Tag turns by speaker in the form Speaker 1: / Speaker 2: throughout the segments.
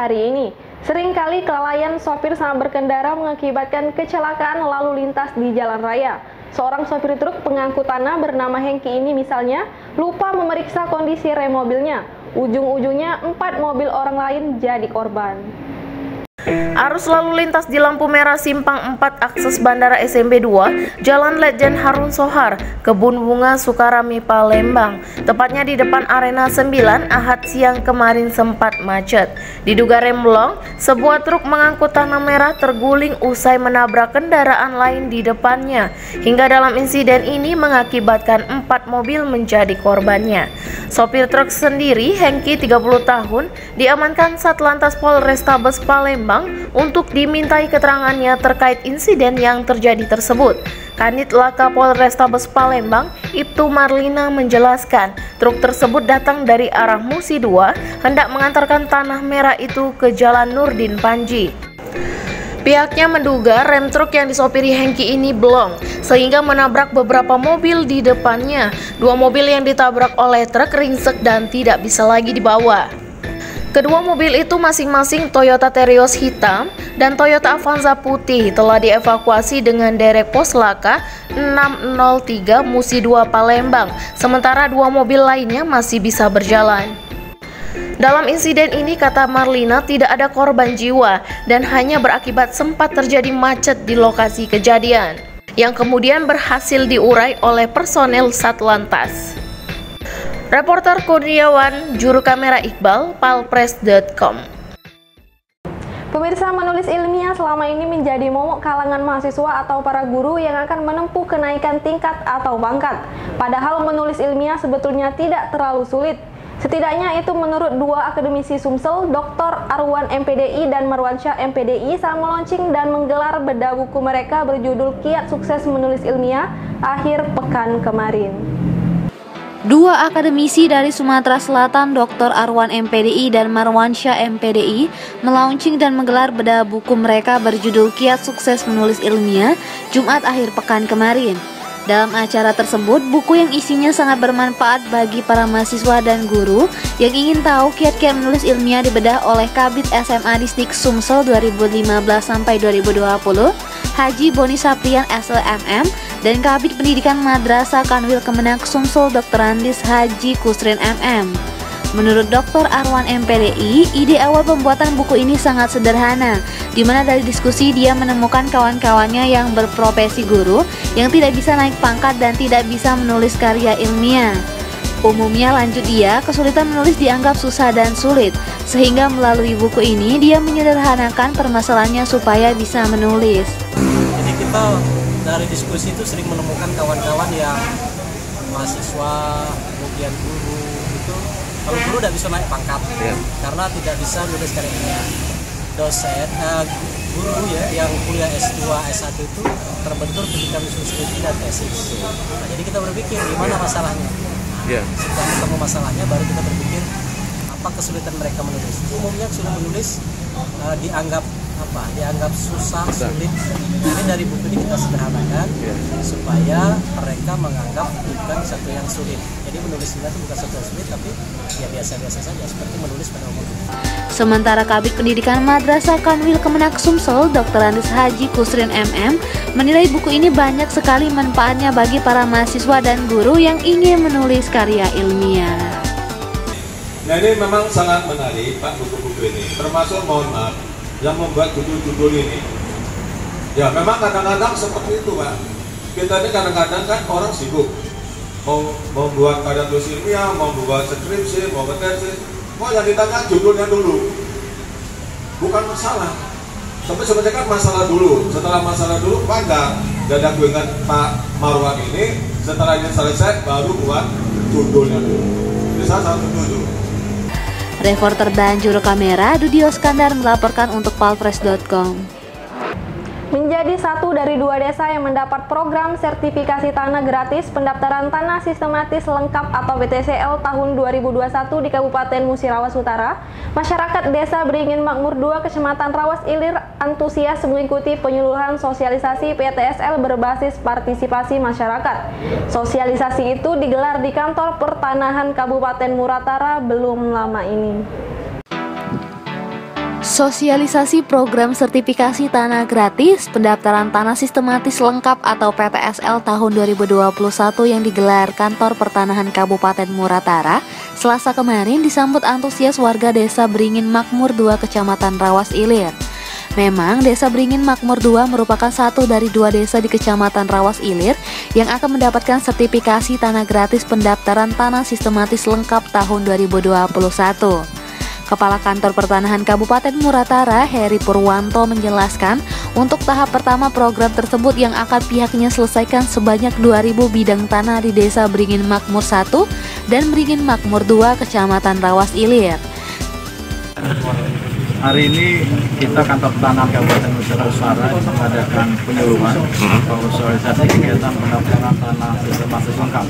Speaker 1: hari ini. Seringkali kelalaian sopir saat berkendara mengakibatkan kecelakaan lalu lintas di jalan raya. Seorang sopir truk pengangkut tanah bernama Hengki ini misalnya lupa memeriksa kondisi rem mobilnya. Ujung-ujungnya 4 mobil orang lain jadi korban.
Speaker 2: Arus lalu lintas di lampu merah Simpang 4 akses Bandara SMB 2, Jalan Letjen Harun Sohar, Kebun Bunga Sukarami, Palembang. Tepatnya di depan Arena 9, Ahad siang kemarin sempat macet. Diduga rem blong, sebuah truk mengangkut tanah merah terguling usai menabrak kendaraan lain di depannya. Hingga dalam insiden ini mengakibatkan 4 mobil menjadi korbannya. Sopir truk sendiri, Hengki 30 tahun, diamankan Satlantas Polrestabes Palembang untuk dimintai keterangannya terkait insiden yang terjadi tersebut. Kanit Laka Polrestabes Palembang, Ibtu Marlina menjelaskan, truk tersebut datang dari arah Musi 2, hendak mengantarkan tanah merah itu ke Jalan Nurdin Panji. Pihaknya menduga rem truk yang disopiri Hengki ini blong, sehingga menabrak beberapa mobil di depannya. 2 mobil yang ditabrak oleh truk ringsek dan tidak bisa lagi dibawa. Kedua mobil itu masing-masing Toyota Terios hitam dan Toyota Avanza putih telah dievakuasi dengan derek pos laka 603 Musi 2 Palembang, sementara 2 mobil lainnya masih bisa berjalan. Dalam insiden ini, kata Marlina, tidak ada korban jiwa dan hanya berakibat sempat terjadi macet di lokasi kejadian, yang kemudian berhasil diurai oleh personel Satlantas. Reporter Kurniawan, juru kamera Iqbal, palpres.com.
Speaker 1: Pemirsa, menulis ilmiah selama ini menjadi momok kalangan mahasiswa atau para guru yang akan menempuh kenaikan tingkat atau pangkat. Padahal menulis ilmiah sebetulnya tidak terlalu sulit. Setidaknya itu menurut 2 akademisi Sumsel, Dr. Arwan MPDI dan Marwansyah MPDI saat meluncing dan menggelar bedah buku mereka berjudul Kiat Sukses Menulis Ilmiah akhir pekan kemarin.
Speaker 3: 2 akademisi dari Sumatera Selatan, Dr. Arwan MPDI dan Marwansyah MPDI, melaunching dan menggelar bedah buku mereka berjudul Kiat Sukses Menulis Ilmiah, Jumat akhir pekan kemarin. Dalam acara tersebut, buku yang isinya sangat bermanfaat bagi para mahasiswa dan guru yang ingin tahu kiat-kiat menulis ilmiah dibedah oleh Kabid SMA Distrik Sumsel 2015-2020, Haji Boni Saprian SLMM, dan Kabid Pendidikan Madrasah Kanwil Kemenak Sumsel Dr. Andis Haji Kusrin MM. Menurut Dr. Arwan MPDI, ide awal pembuatan buku ini sangat sederhana, di mana dari diskusi dia menemukan kawan-kawannya yang berprofesi guru yang tidak bisa naik pangkat dan tidak bisa menulis karya ilmiah. Umumnya, lanjut dia, kesulitan menulis dianggap susah dan sulit, sehingga melalui buku ini dia menyederhanakan permasalahannya supaya bisa menulis.
Speaker 4: Jadi kita dari diskusi itu sering menemukan kawan-kawan yang mahasiswa, kemudian guru itu, kalau guru tidak bisa naik pangkat karena tidak bisa menulis karya ilmiah. Dosen, guru ya yang kuliah S2, S1 itu terbentur ketika menyusun skripsi dan tesis. Nah, jadi kita berpikir gimana masalahnya. Setelah ketemu masalahnya baru kita berpikir apa kesulitan mereka menulis. Umumnya sudah menulis dianggap susah, sulit. Ini dari buku ini kita sederhanakan supaya mereka menganggap bukan satu yang sulit. Jadi menulis itu bukan satu yang sulit, tapi ya biasa-biasa saja seperti menulis pada umumnya.
Speaker 3: Sementara Kabid Pendidikan Madrasah Kanwil Kemenak Sumsel Dr. Andis Haji Kusrin MM menilai buku ini banyak sekali manfaatnya bagi para mahasiswa dan guru yang ingin menulis karya ilmiah.
Speaker 5: Nah, ini memang sangat menarik Pak buku-buku ini, termasuk mohon maaf yang membuat judul-judul ini. Ya memang kadang-kadang seperti itu Pak. Kita ini kadang-kadang kan orang sibuk mau membuat karya tulis ilmiah, mau membuat skripsi, mau tesis. Yang ditanya judulnya dulu. Bukan masalah. Tapi sebenarnya kan masalah dulu. Setelah masalah dulu pada dan aku ingat Pak Marwan ini setelah ini selesai baru buat judulnya dulu. Jadi saya satu dulu.
Speaker 3: Reporter dan juru kamera Dudio Skandar melaporkan untuk palpres.com.
Speaker 1: Menjadi satu dari 2 desa yang mendapat program sertifikasi tanah gratis pendaftaran tanah sistematis lengkap atau BTSL tahun 2021 di Kabupaten Musirawas Utara, masyarakat desa Beringin Makmur 2 Kecamatan Rawas Ilir antusias mengikuti penyuluhan sosialisasi PTSL berbasis partisipasi masyarakat. Sosialisasi itu digelar di kantor pertanahan Kabupaten Muratara belum lama ini.
Speaker 3: Sosialisasi program sertifikasi tanah gratis pendaftaran tanah sistematis lengkap atau PTSL tahun 2021 yang digelar Kantor Pertanahan Kabupaten Muratara Selasa kemarin disambut antusias warga Desa Beringin Makmur 2 Kecamatan Rawas Ilir. Memang Desa Beringin Makmur 2 merupakan satu dari 2 desa di Kecamatan Rawas Ilir yang akan mendapatkan sertifikasi tanah gratis pendaftaran tanah sistematis lengkap tahun 2021. Kepala Kantor Pertanahan Kabupaten Muratara, Heri Purwanto menjelaskan, untuk tahap pertama program tersebut yang akan pihaknya selesaikan sebanyak 2.000 bidang tanah di Desa Beringin Makmur 1 dan Beringin Makmur 2 Kecamatan Rawas Ilir.
Speaker 6: Hari ini kita Kantor Pertanahan Kabupaten Muratara mengadakan penyuluhan atau sosialisasi kegiatan pendaftaran tanah sistematis lengkap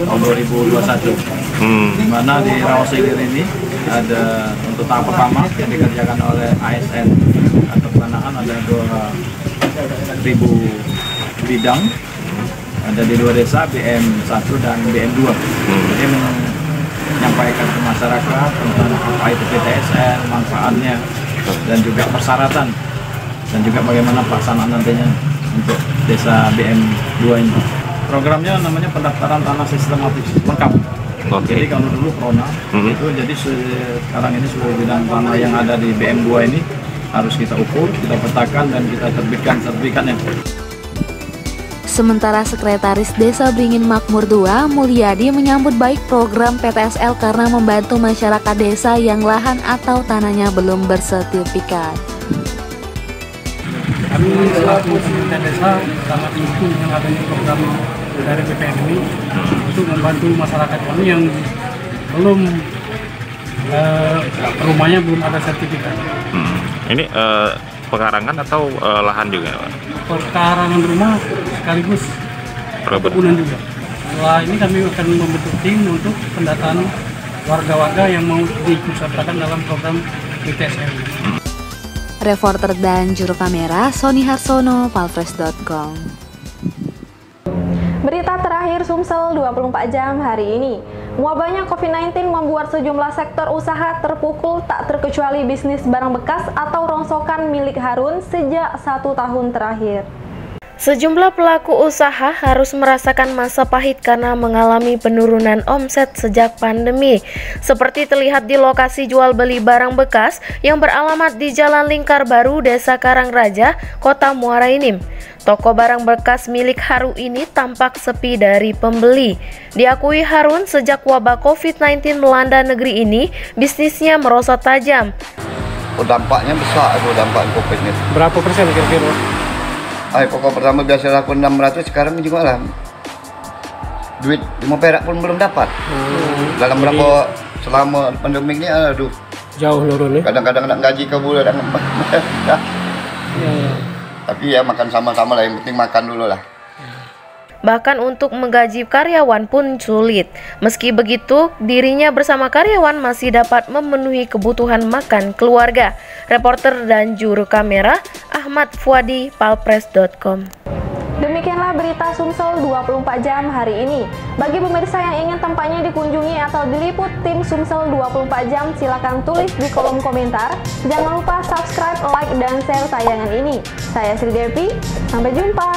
Speaker 6: tahun 2021. Di mana di Rawas Ilir ini ada untuk tahap pertama yang dikerjakan oleh ASN atau Pertanahan ada 2.000 bidang, ada di 2 desa BM1 dan BM2. Jadi menyampaikan ke masyarakat tentang apa itu PTSL, manfaatnya, dan juga persyaratan, dan juga bagaimana pelaksanaan nantinya untuk desa BM2 ini. Programnya namanya pendaftaran tanah sistematis lengkap. Jadi kalau dulu Prona itu jadi sekarang ini seluruh bidang tanah yang ada di BM2 ini harus kita ukur, kita petakan, dan kita terbitkan sertifikatnya.
Speaker 3: Sementara Sekretaris Desa Beringin Makmur 2, Mulyadi menyambut baik program PTSL karena membantu masyarakat desa yang lahan atau tanahnya belum bersertifikat.
Speaker 7: Kami selaku pemerintah desa sangat mendukung dengan adanya program dari BPN ini untuk membantu masyarakat kami yang belum rumahnya belum ada sertifikat.
Speaker 8: Ini pekarangan atau lahan juga, Pak?
Speaker 7: Pekarangan rumah sekaligus perkebunan juga. Setelah ini kami akan membentuk tim untuk pendataan warga-warga yang mau diikutsertakan dalam program PTSL.
Speaker 3: Reporter dan juru kamera Sony Harsono, palfresh.com.
Speaker 1: Berita terakhir Sumsel 24 jam hari ini. Wabahnya COVID-19 membuat sejumlah sektor usaha terpukul tak terkecuali bisnis barang bekas atau rongsokan milik Harun sejak 1 tahun terakhir.
Speaker 2: Sejumlah pelaku usaha harus merasakan masa pahit karena mengalami penurunan omset sejak pandemi. Seperti terlihat di lokasi jual beli barang bekas yang beralamat di Jalan Lingkar Baru, Desa Karangraja, Kota Muara Enim. Toko barang bekas milik Harun ini tampak sepi dari pembeli. Diakui Harun, sejak wabah COVID-19 melanda negeri ini, bisnisnya merosot tajam.
Speaker 9: Dampaknya besar, dampak COVID ini.
Speaker 7: Berapa persen kira-kira?
Speaker 9: Pokok pertama biasa laku 600, sekarang juga lah duit 5 perak pun belum dapat. Dalam berapa selama pandemi ini, aduh
Speaker 7: Jauh nurun ya?
Speaker 9: Kadang-kadang nak gaji ke bulan. Tapi ya makan sama-sama lah, yang penting makan dulu lah.
Speaker 2: Bahkan untuk menggaji karyawan pun sulit. Meski begitu, dirinya bersama karyawan masih dapat memenuhi kebutuhan makan keluarga. Reporter dan juru kamera Ahmad Fuadi, palfresh.com.
Speaker 1: Demikianlah berita Sumsel 24 jam hari ini. Bagi pemirsa yang ingin tempatnya dikunjungi atau diliput tim Sumsel 24 jam, silakan tulis di kolom komentar. Jangan lupa subscribe, like, dan share tayangan ini. Saya Sri Devi, sampai jumpa.